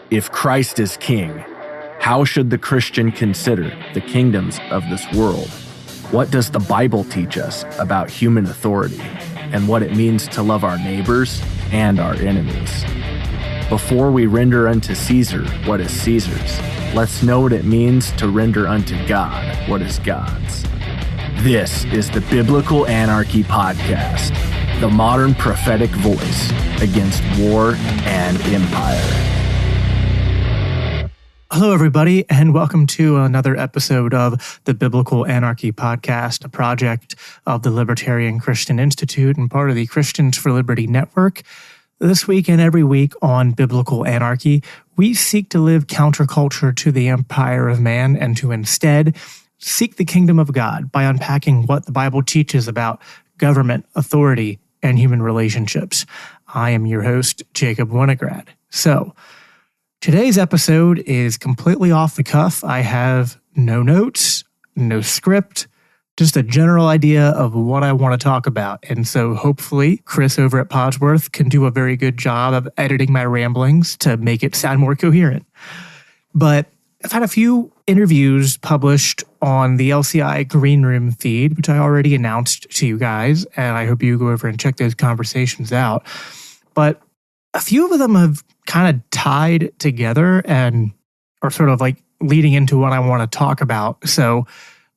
If Christ is king, how should the Christian consider the kingdoms of this world? What does the Bible teach us about human authority and what it means to love our neighbors and our enemies? Before we render unto Caesar what is Caesar's, let's know what it means to render unto God what is God's. This is the Biblical Anarchy Podcast, the modern prophetic voice against war and empire. Hello, everybody, and welcome to another episode of the Biblical Anarchy Podcast, a project of the Libertarian Christian Institute and part of the Christians for Liberty Network. This week and every week on Biblical Anarchy, we seek to live counterculture to the empire of man and to instead seek the kingdom of God by unpacking what the Bible teaches about government, authority, and human relationships. I am your host, Jacob Winograd. So, today's episode is completely off the cuff. I have no notes, no script, just a general idea of what I want to talk about. And so hopefully Chris over at Podsworth can do a very good job of editing my ramblings to make it sound more coherent. But I've had a few interviews published on the LCI Green Room feed, which I already announced to you guys, and I hope you go over and check those conversations out. But a few of them have kind of tied together and are sort of like leading into what I want to talk about. So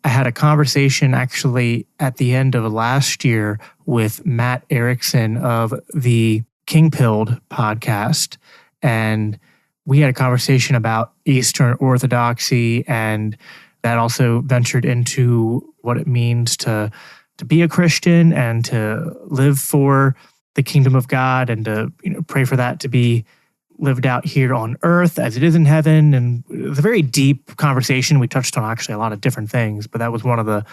I had a conversation actually at the end of last year with Matt Erickson of the King Pilled podcast. And we had a conversation about Eastern Orthodoxy, and that also ventured into what it means to be a Christian and to live for the kingdom of God and to pray for that to be lived out here on earth as it is in heaven. And it was a very deep conversation. We touched on actually a lot of different things, but that was one of the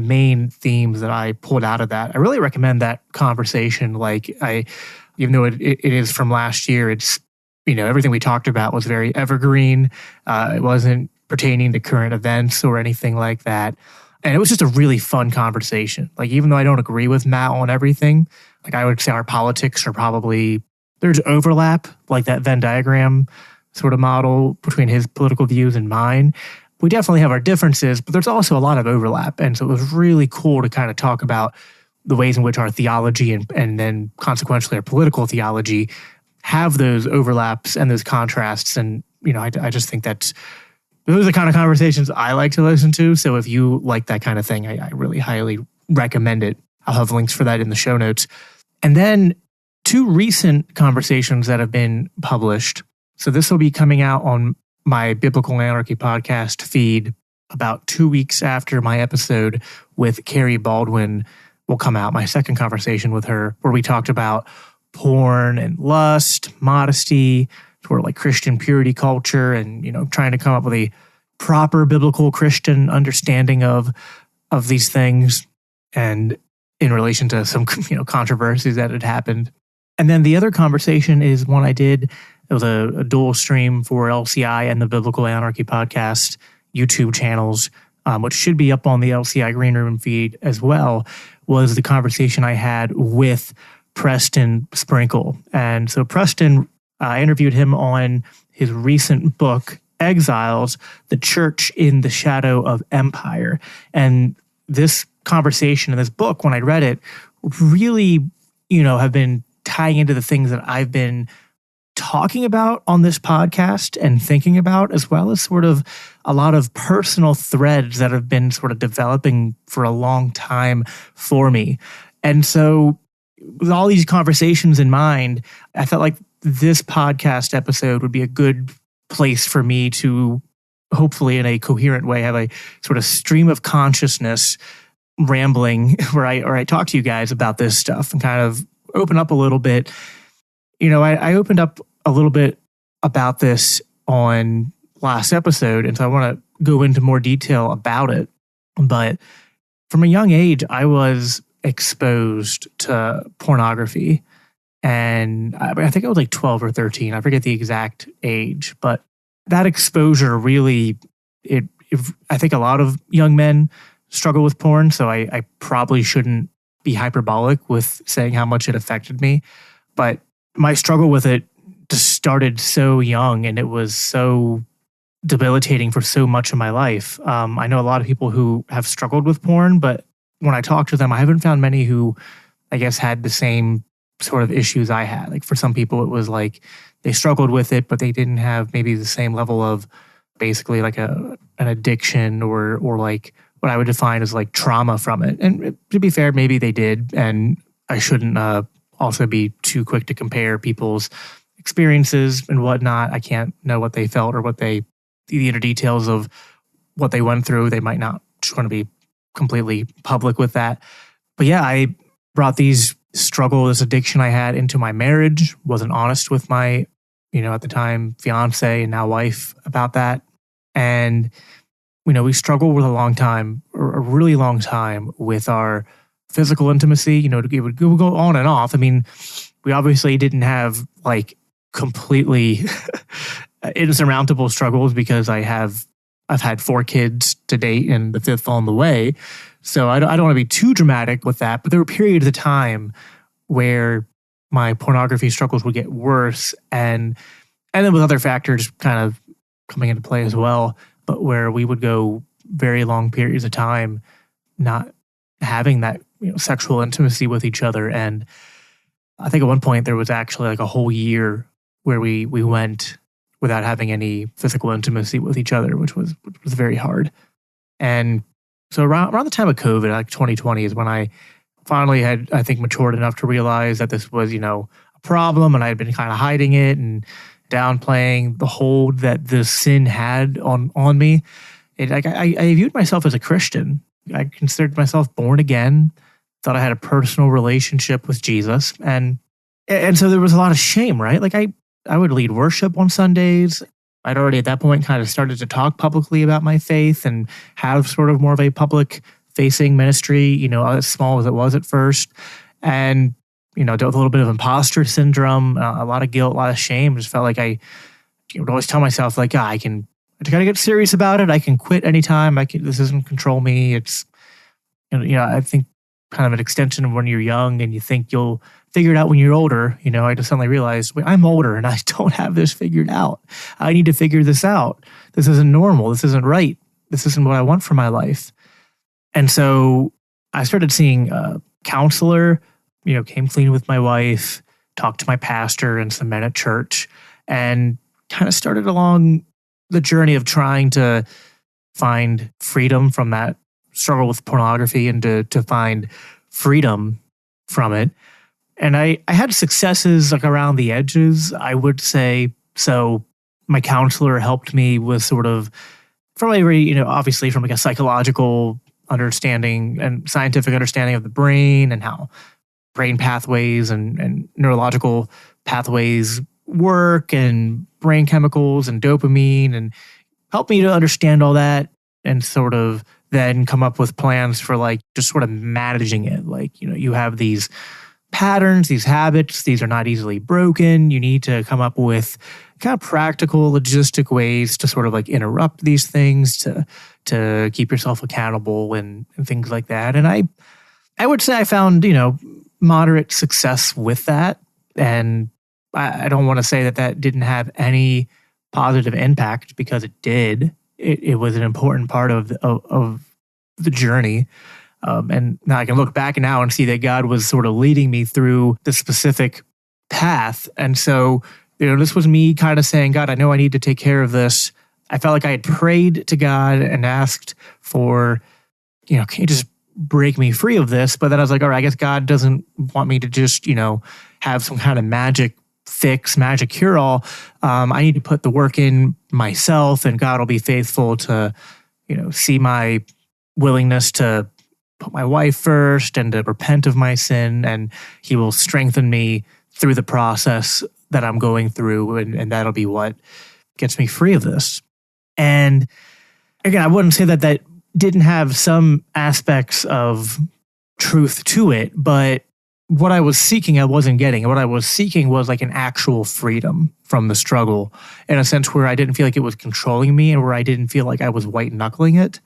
main themes that I pulled out of that. I really recommend that conversation. Even though it is from last year, it's, everything we talked about was very evergreen. It wasn't pertaining to current events or anything like that. And it was just a really fun conversation. Even though I don't agree with Matt on everything, I would say our politics are probably, there's overlap, like that Venn diagram sort of model between his political views and mine. We definitely have our differences, but there's also a lot of overlap. And so it was really cool to kind of talk about the ways in which our theology and then consequently our political theology have those overlaps and those contrasts. And, I just think those are the kind of conversations I like to listen to. So if you like that kind of thing, I really highly recommend it. I'll have links for that in the show notes. And then two recent conversations that have been published. So this will be coming out on my Biblical Anarchy podcast feed about 2 weeks after my episode with Carrie Baldwin will come out, my second conversation with her, where we talked about porn and lust, modesty, sort of like Christian purity culture, and trying to come up with a proper biblical Christian understanding of these things, and in relation to some controversies that had happened. And then the other conversation is one I did. It was a dual stream for LCI and the Biblical Anarchy podcast YouTube channels, which should be up on the LCI Green Room feed as well, was the conversation I had with Preston Sprinkle. And so Preston, I interviewed him on his recent book, Exiles, The Church in the Shadow of Empire. And this conversation in this book, when I read it, really, have been tying into the things that I've been talking about on this podcast and thinking about, as well as sort of a lot of personal threads that have been sort of developing for a long time for me. And so with all these conversations in mind, I felt like this podcast episode would be a good place for me to hopefully in a coherent way have a sort of stream of consciousness rambling where I talk to you guys about this stuff and kind of open up a little bit. I opened up a little bit about this on last episode, and so I want to go into more detail about it. But from a young age, I was exposed to pornography, and I think I was like 12 or 13. I forget the exact age, but that exposure really, I think a lot of young men struggle with porn, so I probably shouldn't be hyperbolic with saying how much it affected me. But my struggle with it just started so young, and it was so debilitating for so much of my life. I know a lot of people who have struggled with porn, but when I talk to them, I haven't found many who, I guess, had the same sort of issues I had. Like for some people, it was like they struggled with it, but they didn't have maybe the same level of basically like an addiction or like what I would define as like trauma from it. And to be fair, maybe they did, and I shouldn't also be too quick to compare people's experiences and whatnot. I can't know what they felt or what the inner details of what they went through. They might not just want to be completely public with that. But yeah, I brought these struggle, this addiction I had into my marriage, wasn't honest with my, at the time, fiance and now wife about that. And, we struggled with a really long time with our physical intimacy. It would go on and off. I mean, we obviously didn't have like completely insurmountable struggles because I've had 4 kids to date and the 5th on the way. So I don't want to be too dramatic with that, but there were periods of time where my pornography struggles would get worse, and then with other factors kind of coming into play as well, but where we would go very long periods of time not having that sexual intimacy with each other. And I think at one point there was actually like a whole year where we went without having any physical intimacy with each other, which was very hard. And so around the time of COVID, like 2020, is when I finally had, I think, matured enough to realize that this was, a problem, and I had been kind of hiding it and downplaying the hold that this sin had on me. I viewed myself as a Christian. I considered myself born again, thought I had a personal relationship with Jesus. And so there was a lot of shame, right? Like I would lead worship on Sundays. I'd already at that point kind of started to talk publicly about my faith and have sort of more of a public facing ministry, as small as it was at first. And, dealt with a little bit of imposter syndrome, a lot of guilt, a lot of shame. Just felt like I would always tell myself like, I got to get serious about it. I can quit anytime. This doesn't control me. It's, I think kind of an extension of when you're young and you think you'll figure it out when you're older. I just suddenly realized, wait, I'm older and I don't have this figured out. I need to figure this out. This isn't normal. This isn't right. This isn't what I want for my life. And so I started seeing a counselor, came clean with my wife, talked to my pastor and some men at church, and kind of started along the journey of trying to find freedom from that struggle with pornography and to find freedom from it. And I had successes like around the edges, I would say. So my counselor helped me with sort of from a, obviously from like a psychological understanding and scientific understanding of the brain and how brain pathways and neurological pathways work and brain chemicals and dopamine, and helped me to understand all that and sort of then come up with plans for like just sort of managing it. Like, you have these patterns, these habits, these are not easily broken. You need to come up with kind of practical, logistic ways to sort of like interrupt these things, to keep yourself accountable and things like that. And I would say I found, moderate success with that. And I don't want to say that didn't have any positive impact, because it did. It was an important part of the journey. And now I can look back now and see that God was sort of leading me through the specific path. And so, this was me kind of saying, God, I know I need to take care of this. I felt like I had prayed to God and asked for, can you just break me free of this? But then I was like, all right, I guess God doesn't want me to just, have some kind of magic fix, magic cure-all. I need to put the work in myself, and God will be faithful to, see my willingness to put my wife first and to repent of my sin, and He will strengthen me through the process that I'm going through, and that'll be what gets me free of this. And again, I wouldn't say that didn't have some aspects of truth to it, but what I was seeking, I wasn't getting. What I was seeking was like an actual freedom from the struggle, in a sense where I didn't feel like it was controlling me and where I didn't feel like I was white knuckling it.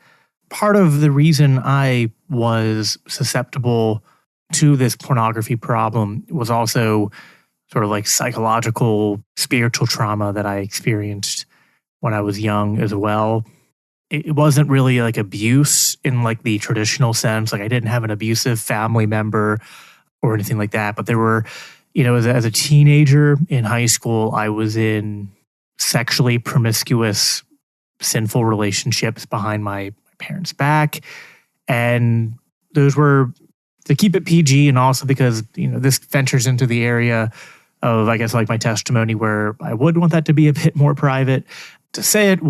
Part of the reason I was susceptible to this pornography problem was also sort of like psychological, spiritual trauma that I experienced when I was young as well. It wasn't really like abuse in like the traditional sense. Like I didn't have an abusive family member or anything like that. But there were, as a teenager in high school, I was in sexually promiscuous, sinful relationships behind my parents' back. And those were, to keep it PG, and also because, this ventures into the area of, I guess, like my testimony where I would want that to be a bit more private. To say it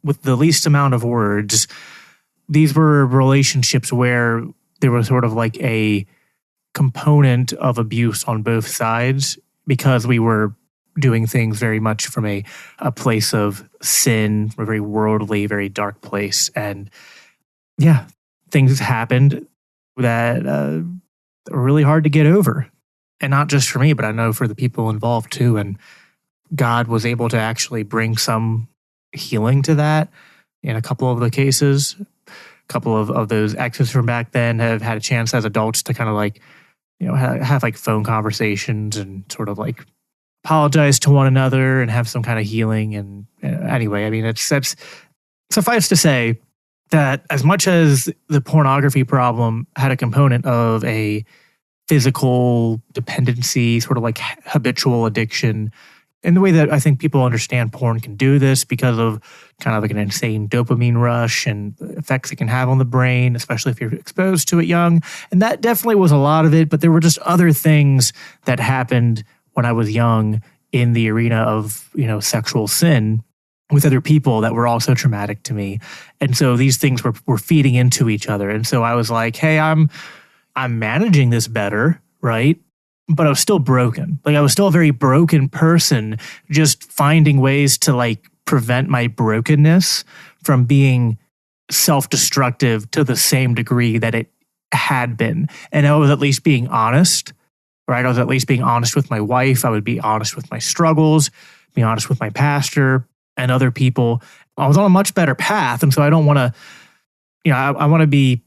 with the least amount of words, these were relationships where there was sort of like a component of abuse on both sides because we were doing things very much from a place of sin, a very worldly, very dark place. And yeah, things happened that are really hard to get over. And not just for me, but I know for the people involved too. And God was able to actually bring some healing to that in a couple of the cases. A couple of those exes from back then have had a chance as adults to kind of like, have like phone conversations and sort of like apologize to one another and have some kind of healing. And anyway, I mean, that's suffice to say that as much as the pornography problem had a component of a physical dependency, sort of like habitual addiction, in the way that I think people understand porn can do this because of kind of like an insane dopamine rush and the effects it can have on the brain, especially if you're exposed to it young. And that definitely was a lot of it, but there were just other things that happened when I was young in the arena of, sexual sin with other people that were also traumatic to me. And so these things were feeding into each other. And so I was like, hey, I'm managing this better, right? But I was still broken. Like I was still a very broken person, just finding ways to like prevent my brokenness from being self-destructive to the same degree that it had been. And I was at least being honest, right? I was at least being honest with my wife. I would be honest with my struggles, be honest with my pastor and other people. I was on a much better path. And so I don't want to, I want to be,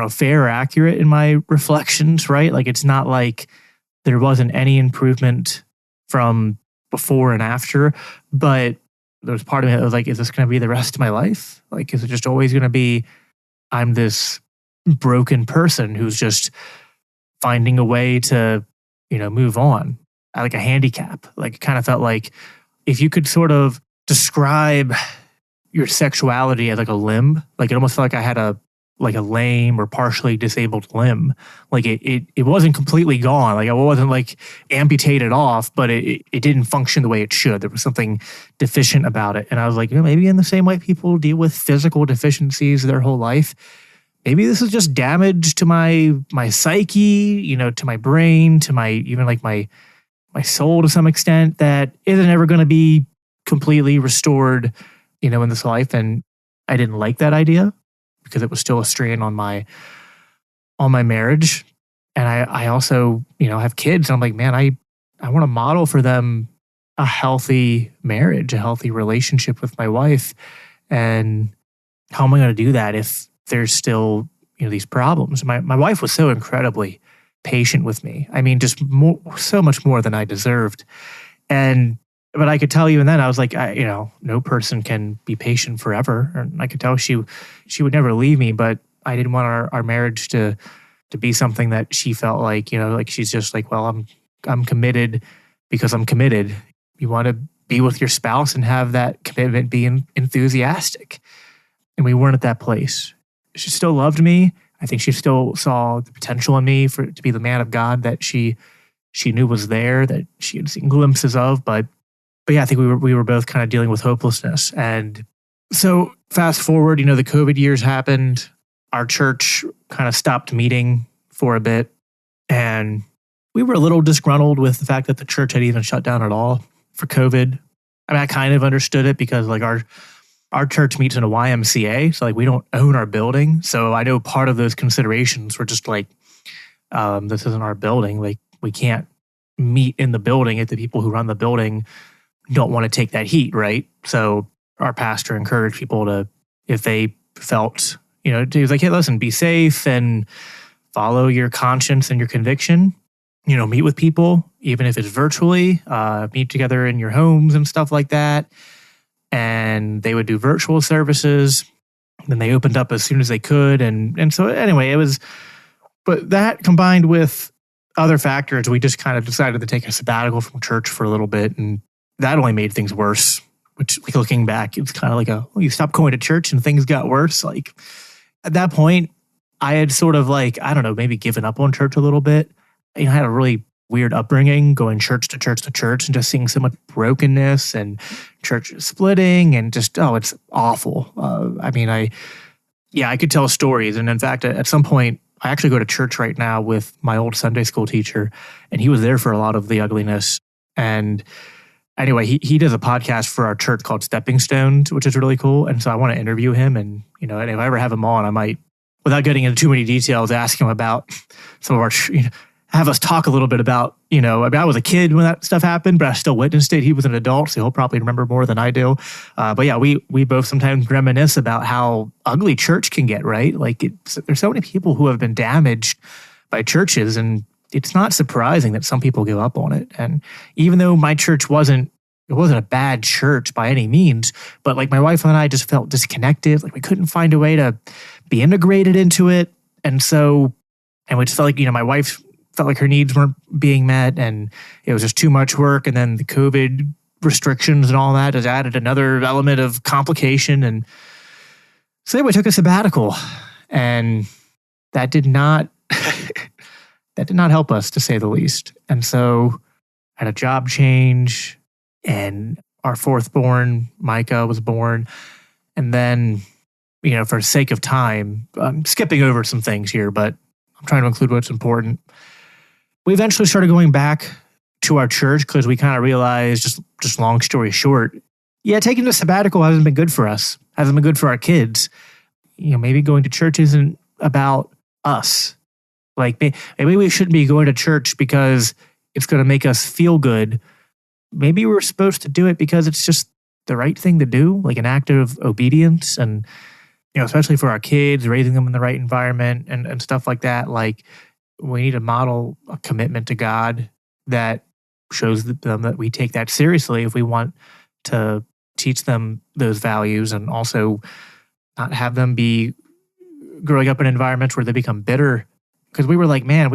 fair or accurate in my reflections, right? Like it's not like there wasn't any improvement from before and after, but there was part of me that was like, is this going to be the rest of my life? Like, is it just always going to be, I'm this broken person who's just finding a way to, move on, like a handicap? Like, it kind of felt like if you could sort of describe your sexuality as like a limb, like it almost felt like I had a lame or partially disabled limb. Like it wasn't completely gone. Like I wasn't like amputated off, but it didn't function the way it should. There was something deficient about it. And I was like, maybe in the same way people deal with physical deficiencies their whole life, maybe this is just damage to my psyche, to my brain, to my, even like my soul to some extent that isn't ever going to be completely restored, in this life. And I didn't like that idea, because it was still a strain on my marriage. And I also, have kids. And I'm like, man, I want to model for them a healthy marriage, a healthy relationship with my wife. And how am I going to do that if there's still, these problems? My wife was so incredibly patient with me. I mean, just so much more than I deserved. But I could tell even then, I was like, no person can be patient forever. And I could tell she would never leave me, but I didn't want our marriage to be something that she felt like, like she's just like, well, I'm committed because I'm committed. You want to be with your spouse and have that commitment be enthusiastic. And we weren't at that place. She still loved me. I think she still saw the potential in me to be the man of God that she knew was there, that she had seen glimpses of, But yeah, I think we were both kind of dealing with hopelessness. And so fast forward, the COVID years happened. Our church kind of stopped meeting for a bit. And we were a little disgruntled with the fact that the church had even shut down at all for COVID. I mean, I kind of understood it because like our church meets in a YMCA. So like we don't own our building. So I know part of those considerations were just like, this isn't our building. Like we can't meet in the building if the people who run the building don't want to take that heat, right? So our pastor encouraged people to, if they felt, he was like, hey, listen, be safe and follow your conscience and your conviction. meet with people, even if it's virtually, meet together in your homes and stuff like that. And they would do virtual services. Then they opened up as soon as they could. And so anyway, but that combined with other factors, we just kind of decided to take a sabbatical from church for a little bit. And that only made things worse, which looking back, it's kind of like you stopped going to church and things got worse. Like at that point, I had sort of maybe given up on church a little bit. I had a really weird upbringing, going church to church to church and just seeing so much brokenness and church splitting and just, it's awful. I could tell stories. And in fact, at some point, I actually go to church right now with my old Sunday school teacher, and he was there for a lot of the ugliness. And anyway, he does a podcast for our church called Stepping Stones, which is really cool. And so I want to interview him. And, and if I ever have him on, I might, without getting into too many details, ask him about some of our, have us talk a little bit about, I was a kid when that stuff happened, but I still witnessed it. He was an adult, so he'll probably remember more than I do. But yeah, we both sometimes reminisce about how ugly church can get, right? Like there's so many people who have been damaged by churches, and it's not surprising that some people give up on it. And even though my church wasn't a bad church by any means, but like my wife and I just felt disconnected. Like we couldn't find a way to be integrated into it. And we just felt like, my wife felt like her needs weren't being met and it was just too much work. And then the COVID restrictions and all that has added another element of complication. And so anyway, we took a sabbatical, and that did not help us, to say the least. And so I had a job change, and our fourth born, Micah, was born. And then, for the sake of time, I'm skipping over some things here, but I'm trying to include what's important. We eventually started going back to our church because we kind of realized, just long story short, taking the sabbatical hasn't been good for us, hasn't been good for our kids. Maybe going to church isn't about us. Like maybe we shouldn't be going to church because it's going to make us feel good. Maybe we're supposed to do it because it's just the right thing to do, like an act of obedience. And, especially for our kids, raising them in the right environment and stuff like that. Like we need to model a commitment to God that shows them that we take that seriously if we want to teach them those values, and also not have them be growing up in environments where they become bitter. Because we were like, man,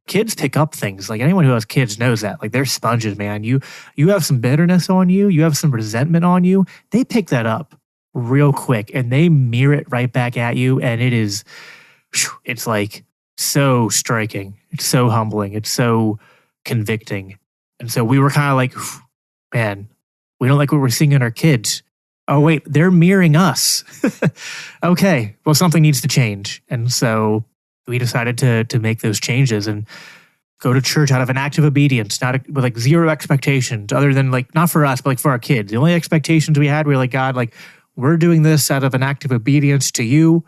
kids pick up things. Like anyone who has kids knows that. Like they're sponges, man. You have some bitterness on you. You have some resentment on you. They pick that up real quick and they mirror it right back at you. And it's like so striking. It's so humbling. It's so convicting. And so we were kind of like, man, we don't like what we're seeing in our kids. Oh, wait, they're mirroring us. Okay, well, something needs to change. And so we decided to make those changes and go to church out of an act of obedience, with like zero expectations other than like, not for us, but like for our kids. The only expectations we had were like, God, like we're doing this out of an act of obedience to you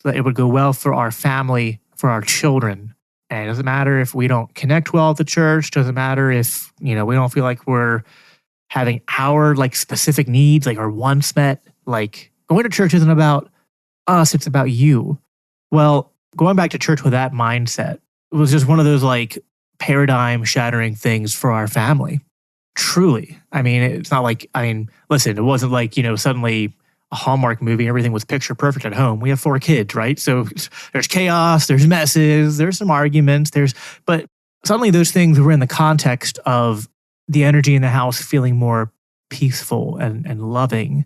so that it would go well for our family, for our children. And it doesn't matter if we don't connect well at the church. Doesn't matter if, we don't feel like we're having our like specific needs, like our wants met. Like going to church isn't about us, it's about you. Well, going back to church with that mindset, it was just one of those like paradigm shattering things for our family. Truly. I mean, it's not like, listen, it wasn't like, suddenly a Hallmark movie, everything was picture perfect at home. We have 4 kids, right? So there's chaos, there's messes, there's some arguments, but suddenly those things were in the context of the energy in the house feeling more peaceful and loving,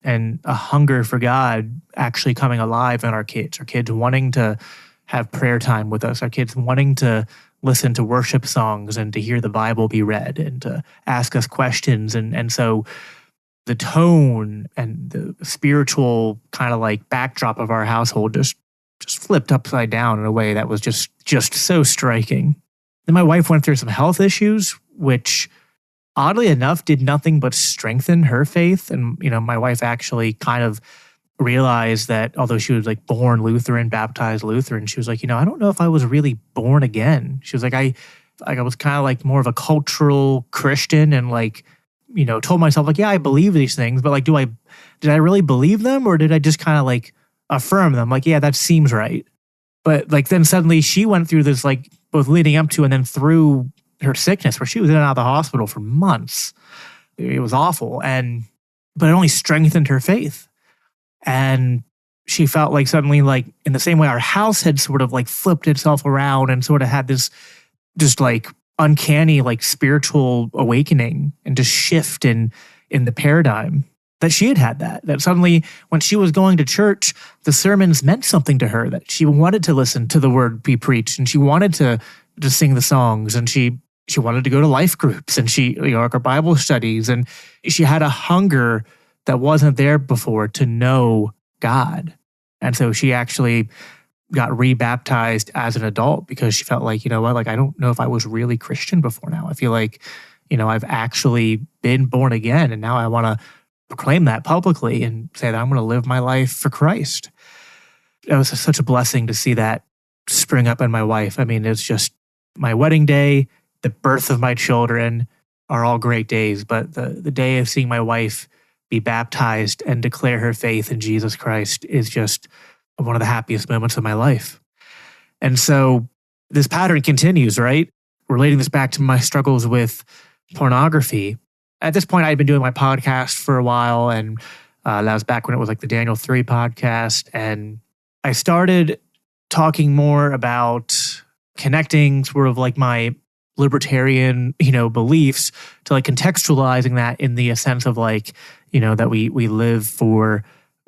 and a hunger for God actually coming alive in our kids wanting to have prayer time with us, our kids wanting to listen to worship songs and to hear the Bible be read and to ask us questions. And so the tone and the spiritual kind of like backdrop of our household just flipped upside down in a way that was just so striking. Then my wife went through some health issues, which oddly enough did nothing but strengthen her faith. And, my wife actually kind of realized that although she was like born Lutheran, baptized Lutheran, she was like, I don't know if I was really born again. She was like, I was kind of like more of a cultural Christian and like, told myself like, yeah, I believe these things, but like, did I really believe them, or did I just kind of like affirm them? Like, yeah, that seems right. But like then suddenly she went through this like both leading up to and then through her sickness, where she was in and out of the hospital for months. It was awful. But it only strengthened her faith. And she felt like suddenly, like in the same way our house had sort of like flipped itself around and sort of had this just like uncanny like spiritual awakening and just shift in the paradigm, that she had that suddenly when she was going to church, the sermons meant something to her, that she wanted to listen to the word be preached, and she wanted to sing the songs, and she wanted to go to life groups, and she, like her Bible studies, and she had a hunger that wasn't there before to know God. And so she actually got rebaptized as an adult because she felt like, like, I don't know if I was really Christian before now. I feel like, I've actually been born again, and now I want to proclaim that publicly and say that I'm going to live my life for Christ. It was such a blessing to see that spring up in my wife. I mean, it's just my wedding day, the birth of my children are all great days, but the day of seeing my wife be baptized and declare her faith in Jesus Christ is just one of the happiest moments of my life. And so this pattern continues, right? Relating this back to my struggles with pornography. At this point, I'd been doing my podcast for a while, and that was back when it was like the Daniel 3 podcast. And I started talking more about connecting sort of like my libertarian, beliefs to like contextualizing that in the sense of like, that we live for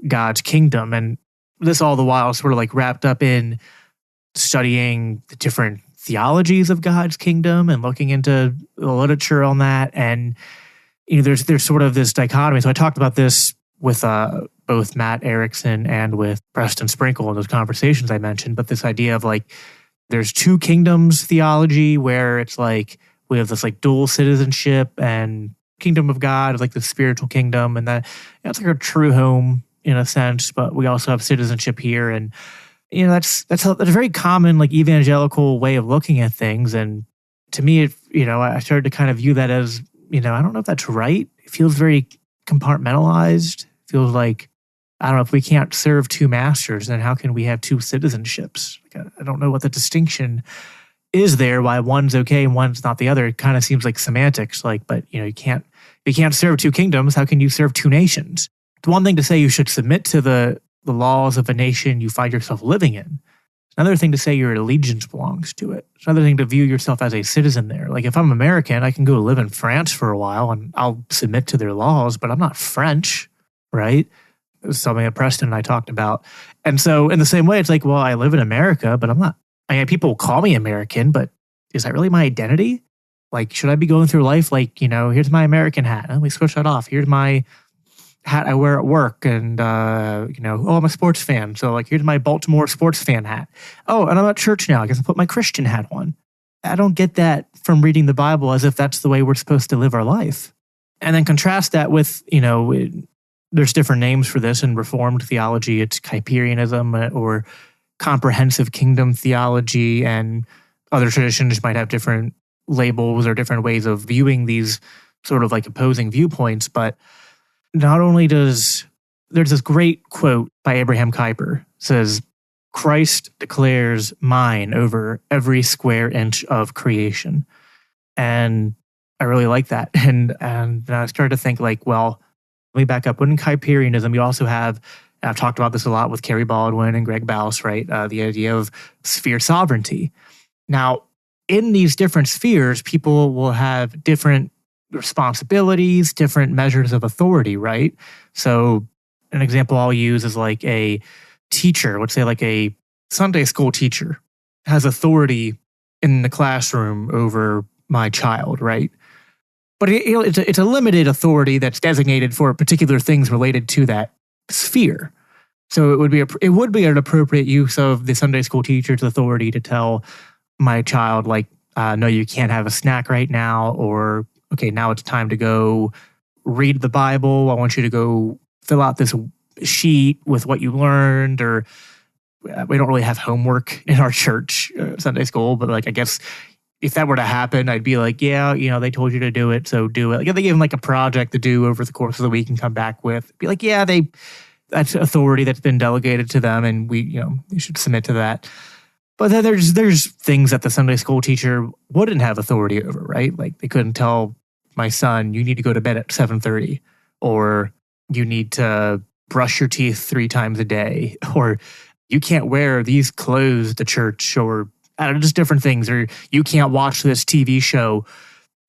God's kingdom. And this all the while sort of like wrapped up in studying the different theologies of God's kingdom and looking into the literature on that. And, there's sort of this dichotomy. So I talked about this with both Matt Erickson and with Preston Sprinkle in those conversations I mentioned, but this idea of like, there's two kingdoms theology where it's like, we have this like dual citizenship, and kingdom of God is like the spiritual kingdom, and that it's like our true home in a sense, but we also have citizenship here. And, that's a very common like evangelical way of looking at things. And to me, I started to kind of view that as, I don't know if that's right. It feels very compartmentalized. It feels like, I don't know, if we can't serve two masters, then how can we have two citizenships? Like, I don't know what the distinction is there, why one's okay and one's not the other. It kind of seems like semantics, like, but you can't serve two kingdoms. How can you serve two nations? It's one thing to say you should submit to the laws of a nation you find yourself living in. It's another thing to say your allegiance belongs to it. It's another thing to view yourself as a citizen there. Like if I'm American, I can go live in France for a while and I'll submit to their laws, but I'm not French, right? It was something that Preston and I talked about. And so in the same way, it's like, well, I live in America, but I'm not. I mean, people call me American, but is that really my identity? Like, should I be going through life like, here's my American hat. Let me switch that off. Here's my hat I wear at work. And, I'm a sports fan. So like, here's my Baltimore sports fan hat. Oh, and I'm at church now. I guess I'll put my Christian hat on. I don't get that from reading the Bible as if that's the way we're supposed to live our life. And then contrast that with, there's different names for this in Reformed theology. It's Kuyperianism or comprehensive kingdom theology, and other traditions might have different labels or different ways of viewing these sort of like opposing viewpoints. But not only there's this great quote by Abraham Kuyper. It says, Christ declares mine over every square inch of creation. And I really like that. And I started to think like, well, let me back up. Within Kuyperianism, you also have, I've talked about this a lot with Kerry Baldwin and Greg Baus, right? The idea of sphere sovereignty. Now, in these different spheres, people will have different responsibilities, different measures of authority, right? So an example I'll use is like a teacher, let's say like a Sunday school teacher has authority in the classroom over my child, right? But it's a limited authority that's designated for particular things related to that sphere. So it would be an appropriate use of the Sunday school teacher's authority to tell my child, like, no, you can't have a snack right now, or okay, now it's time to go read the Bible. I want you to go fill out this sheet with what you learned, or we don't really have homework in our church, Sunday school, but like, I guess if that were to happen, I'd be like, yeah, they told you to do it, so do it. Like if they gave them like a project to do over the course of the week and come back with, be like, yeah, that's authority that's been delegated to them, and we should submit to that. But then there's things that the Sunday school teacher wouldn't have authority over, right? Like they couldn't tell my son, you need to go to bed at 7:30, or you need to brush your teeth 3 times a day, or you can't wear these clothes to church, or I don't know, just different things, or you can't watch this TV show.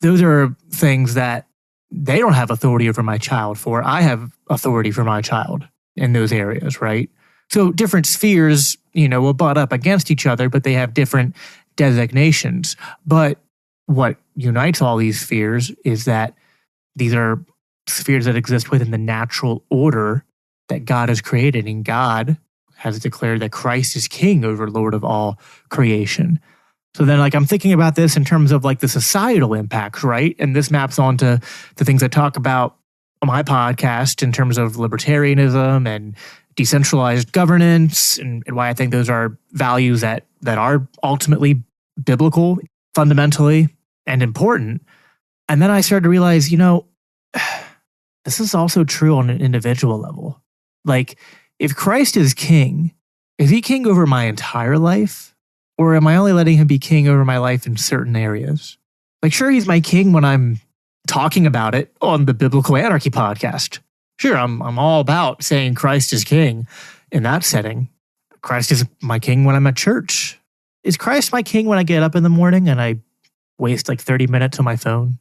Those are things that they don't have authority over my child for. I have authority for my child in those areas, right? So different spheres, will butt up against each other, but they have different designations. But what unites all these spheres is that these are spheres that exist within the natural order that God has created, and God has declared that Christ is king over Lord of all creation. So then I'm thinking about this in terms of the societal impacts, right? And this maps onto the things I talk about on my podcast in terms of libertarianism and decentralized governance, and why I think those are values that are ultimately biblical, fundamentally, and important. And then I started to realize, this is also true on an individual level. If Christ is king, is he king over my entire life? Or am I only letting him be king over my life in certain areas? Sure, he's my king when I'm talking about it on the Biblical Anarchy podcast. Sure, I'm all about saying Christ is king in that setting. Christ is my king when I'm at church. Is Christ my king when I get up in the morning and I waste 30 minutes on my phone?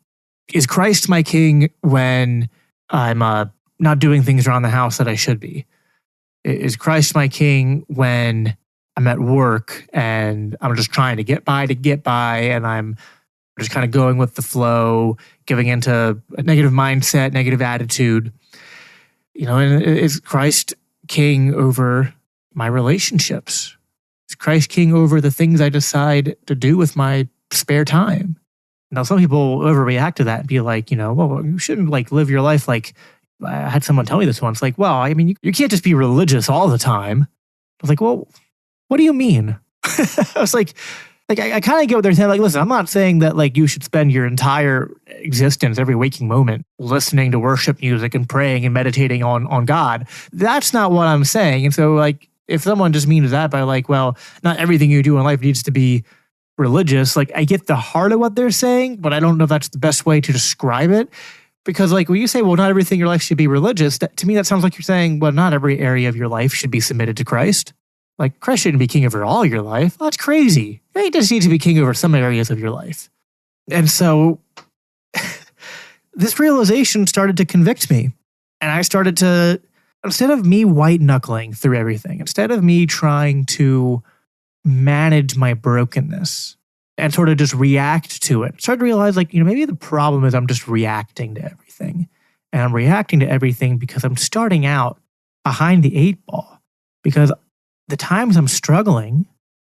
Is Christ my king when I'm not doing things around the house that I should be? Is Christ my king when I'm at work and I'm just trying to get by and I'm just kind of going with the flow, giving into a negative mindset, negative attitude? And is Christ king over my relationships? Is Christ king over the things I decide to do with my spare time? Now, some people overreact to that and be like, well, you shouldn't live your life like, I had someone tell me this once, you can't just be religious all the time. I was like, well, what do you mean? I was I kind of get what they're saying. Listen, I'm not saying that you should spend your entire existence, every waking moment, listening to worship music and praying and meditating on God. That's not what I'm saying. And so if someone just means that by well, not everything you do in life needs to be religious, I get the heart of what they're saying, but I don't know if that's the best way to describe it. Because when you say, well, not everything in your life should be religious, to me that sounds like you're saying, well, not every area of your life should be submitted to Christ. Christ shouldn't be king over all your life. That's crazy. He just needs to be king over some areas of your life. And so this realization started to convict me. And I started to, instead of me white knuckling through everything, instead of me trying to manage my brokenness and sort of just react to it, I started to realize maybe the problem is I'm just reacting to everything. And I'm reacting to everything because I'm starting out behind the 8 ball. Because the times I'm struggling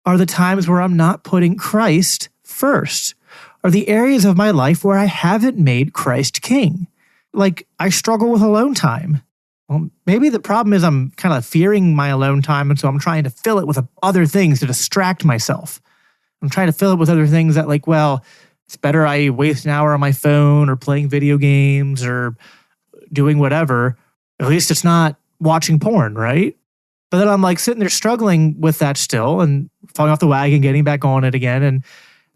are the times where I'm not putting Christ first, are the areas of my life where I haven't made Christ king. I struggle with alone time. Well, maybe the problem is I'm kind of fearing my alone time, and so I'm trying to fill it with other things to distract myself. I'm trying to fill it with other things that it's better I waste an hour on my phone or playing video games or doing whatever. At least it's not watching porn, right? But then I'm sitting there struggling with that still and falling off the wagon, getting back on it again. And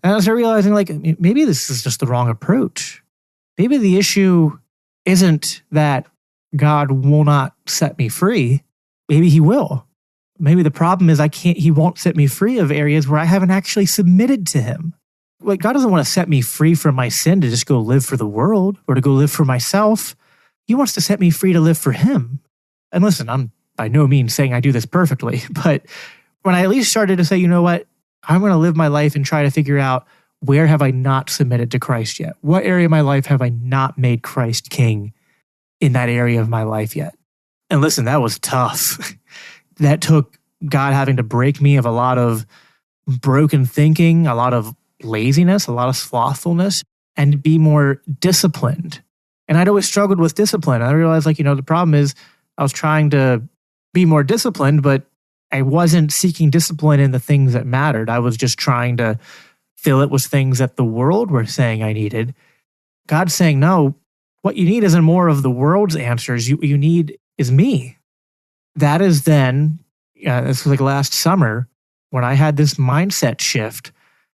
I started realizing maybe this is just the wrong approach. Maybe the issue isn't that God will not set me free. Maybe he will. Maybe the problem is he won't set me free of areas where I haven't actually submitted to him. God doesn't want to set me free from my sin to just go live for the world or to go live for myself. He wants to set me free to live for him. And listen, I'm by no means saying I do this perfectly, but when I at least started to say, you know what, I'm going to live my life and try to figure out where have I not submitted to Christ yet? What area of my life have I not made Christ king in that area of my life yet? And listen, that was tough. That took God having to break me of a lot of broken thinking, a lot of laziness, a lot of slothfulness, and be more disciplined. And I'd always struggled with discipline. I realized the problem is I was trying to be more disciplined, but I wasn't seeking discipline in the things that mattered. I was just trying to fill it with things that the world were saying I needed. God's saying, no, what you need isn't more of the world's answers. What you need is me. That is then, this was last summer, when I had this mindset shift.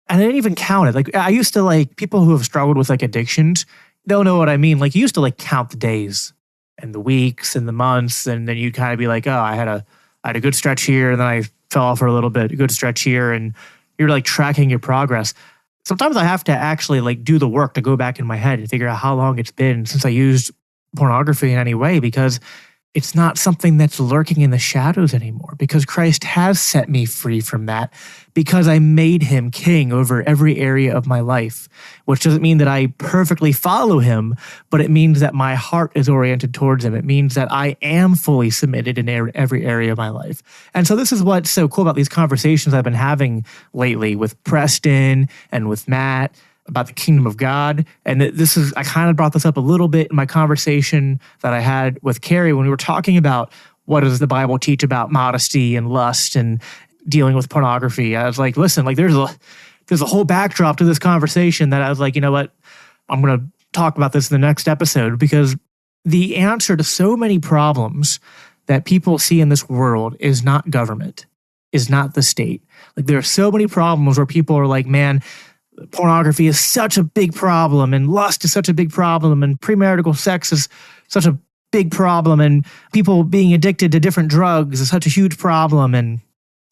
And I didn't even count it. Like, I used to, like, people who have struggled with like addictions, they'll know what I mean. Like, you used to like count the days and the weeks and the months, and then you kind of be like, oh, I had a good stretch here, and then I fell off for a little bit, a good stretch here, and you're like tracking your progress. Sometimes I have to actually like do the work to go back in my head and figure out how long it's been since I used pornography in any way, because it's not something that's lurking in the shadows anymore, because Christ has set me free from that, because I made him king over every area of my life, which doesn't mean that I perfectly follow him, but it means that my heart is oriented towards him. It means that I am fully submitted in every area of my life. And so this is what's so cool about these conversations I've been having lately with Preston and with Matt about the kingdom of God. And this is, I kind of brought this up a little bit in my conversation that I had with Carrie when we were talking about what does the Bible teach about modesty and lust and dealing with pornography. I was like, listen, like there's a whole backdrop to this conversation that I was like, you know what, I'm going to talk about this in the next episode, because the answer to so many problems that people see in this world is not government, is not the state. Like there are so many problems where people are like, man, pornography is such a big problem, and lust is such a big problem, and premarital sex is such a big problem, and people being addicted to different drugs is such a huge problem, and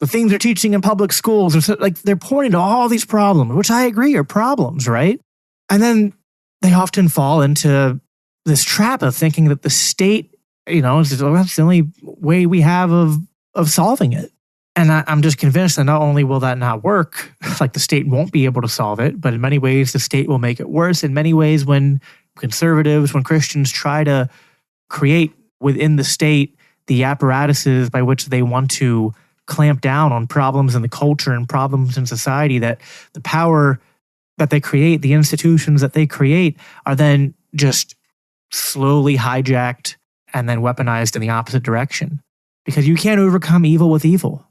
the things they're teaching in public schools are so, like they're pointing to all these problems, which I agree are problems, right? And then they often fall into this trap of thinking that the state, that's the only way we have of solving it. And I'm just convinced that not only will that not work, like the state won't be able to solve it, but in many ways the state will make it worse. In many ways, when conservatives, when Christians try to create within the state the apparatuses by which they want to clamp down on problems in the culture and problems in society, that the power that they create, the institutions that they create, are then just slowly hijacked and then weaponized in the opposite direction. Because you can't overcome evil with evil.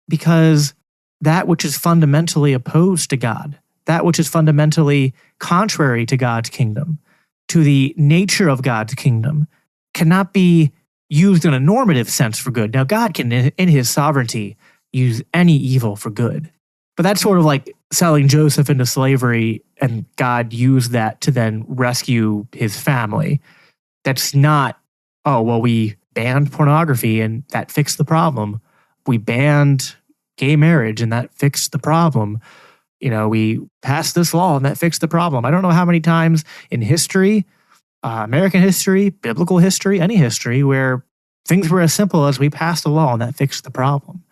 Because that which is fundamentally opposed to God, that which is fundamentally contrary to God's kingdom, to the nature of God's kingdom, cannot be used in a normative sense for good. Now, God can, in his sovereignty, use any evil for good. But that's sort of like selling Joseph into slavery, and God used that to then rescue his family. That's not, oh, well, we banned pornography and that fixed the problem. We banned gay marriage and that fixed the problem. We passed this law and that fixed the problem. I don't know how many times in history, American history, biblical history, any history, where things were as simple as we passed a law and that fixed the problem.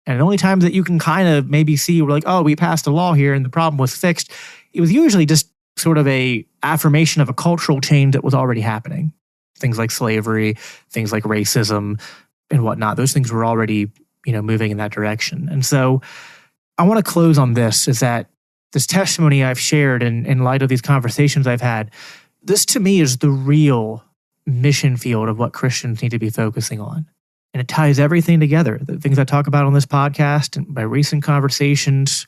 And the only times that you can kind of maybe see we're like, oh, we passed a law here and the problem was fixed, it was usually just sort of a affirmation of a cultural change that was already happening. Things like slavery, things like racism and whatnot. Those things were already moving in that direction. And so I want to close on this, is that this testimony I've shared in light of these conversations I've had, this to me is the real mission field of what Christians need to be focusing on. And it ties everything together. The things I talk about on this podcast and my recent conversations,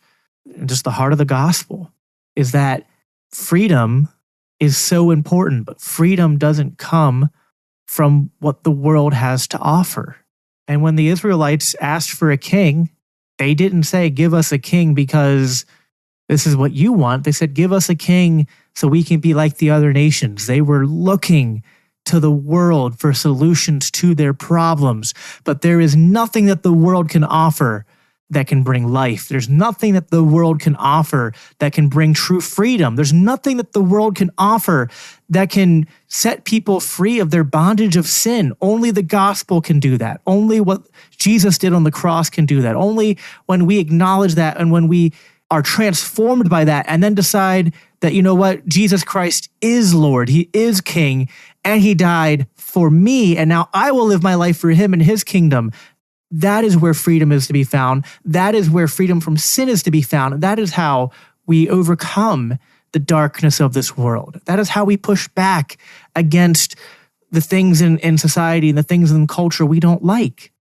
and just the heart of the gospel, is that freedom is so important, but freedom doesn't come from what the world has to offer. And when the Israelites asked for a king, they didn't say, give us a king because this is what you want. They said, give us a king so we can be like the other nations. They were looking to the world for solutions to their problems. But there is nothing that the world can offer that can bring life. There's nothing that the world can offer that can bring true freedom. There's nothing that the world can offer that can set people free of their bondage of sin. Only the gospel can do that. Only what Jesus did on the cross can do that. Only when we acknowledge that and when we are transformed by that and then decide that, you know what, Jesus Christ is Lord, he is King, and he died for me, and now I will live my life for him and his kingdom. That is where freedom is to be found. That is where freedom from sin is to be found. That is how we overcome the darkness of this world. That is how we push back against the things in society and the things in culture we don't like.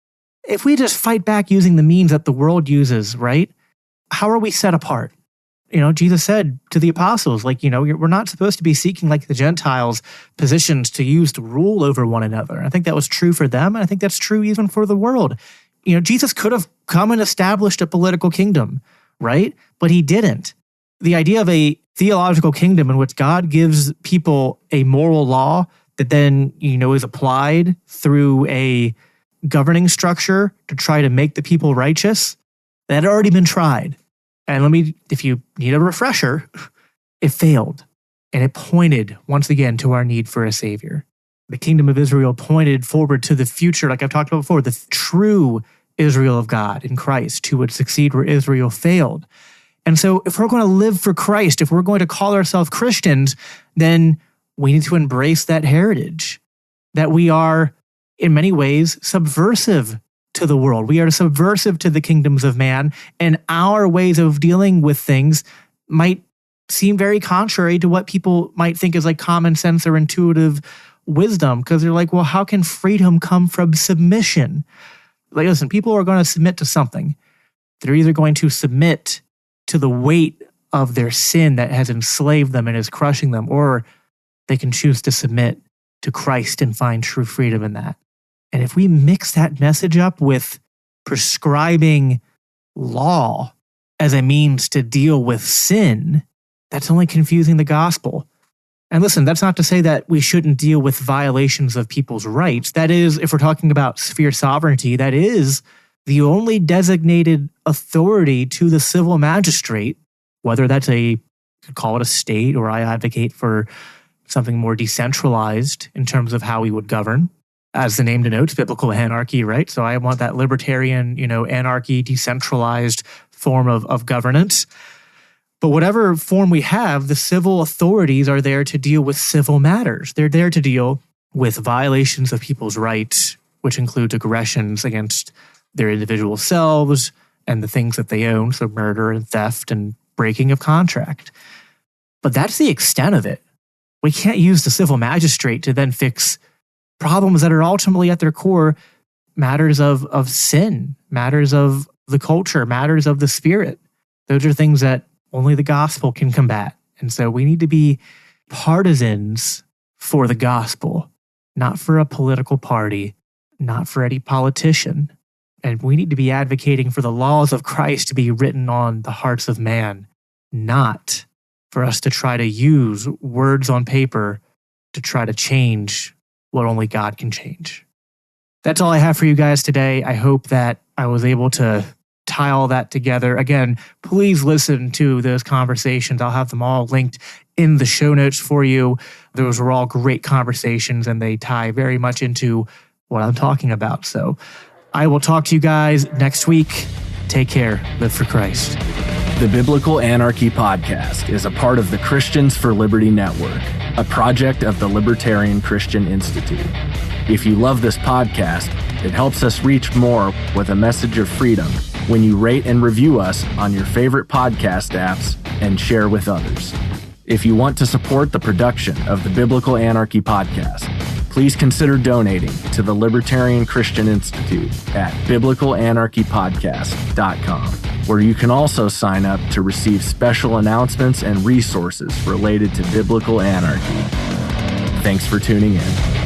If we just fight back using the means that the world uses, right? How are we set apart? Jesus said to the apostles, we're not supposed to be seeking like the Gentiles positions to use to rule over one another. I think that was true for them. And I think that's true even for the world. Jesus could have come and established a political kingdom, right? But he didn't. The idea of a theological kingdom in which God gives people a moral law that then, is applied through a governing structure to try to make the people righteous, that had already been tried. And if you need a refresher, it failed. And it pointed, once again, to our need for a savior. The kingdom of Israel pointed forward to the future, like I've talked about before, the true Israel of God in Christ, who would succeed where Israel failed. And so if we're going to live for Christ, if we're going to call ourselves Christians, then we need to embrace that heritage, that we are, in many ways, subversive to the world. We are subversive to the kingdoms of man, and our ways of dealing with things might seem very contrary to what people might think is like common sense or intuitive wisdom, because they're like, well, how can freedom come from submission? Like, listen, people are going to submit to something. They're either going to submit to the weight of their sin that has enslaved them and is crushing them, or they can choose to submit to Christ and find true freedom in that. And if we mix that message up with prescribing law as a means to deal with sin, that's only confusing the gospel. And listen, that's not to say that we shouldn't deal with violations of people's rights. That is, if we're talking about sphere sovereignty, that is the only designated authority to the civil magistrate, whether that's you could call it a state, or I advocate for something more decentralized in terms of how we would govern. As the name denotes, biblical anarchy, right? So I want that libertarian, anarchy, decentralized form of governance. But whatever form we have, the civil authorities are there to deal with civil matters. They're there to deal with violations of people's rights, which includes aggressions against their individual selves and the things that they own, so murder and theft and breaking of contract. But that's the extent of it. We can't use the civil magistrate to then fix problems that are ultimately at their core matters of sin, matters of the culture, matters of the spirit. Those are things that only the gospel can combat. And so we need to be partisans for the gospel, not for a political party, not for any politician. And we need to be advocating for the laws of Christ to be written on the hearts of man, not for us to try to use words on paper to try to change what only God can change. That's all I have for you guys today. I hope that I was able to tie all that together. Again, please listen to those conversations. I'll have them all linked in the show notes for you. Those were all great conversations, and they tie very much into what I'm talking about. So I will talk to you guys next week. Take care. Live for Christ. The Biblical Anarchy Podcast is a part of the Christians for Liberty Network, a project of the Libertarian Christian Institute. If you love this podcast, it helps us reach more with a message of freedom when you rate and review us on your favorite podcast apps and share with others. If you want to support the production of the Biblical Anarchy Podcast, please consider donating to the Libertarian Christian Institute at biblicalanarchypodcast.com, where you can also sign up to receive special announcements and resources related to biblical anarchy. Thanks for tuning in.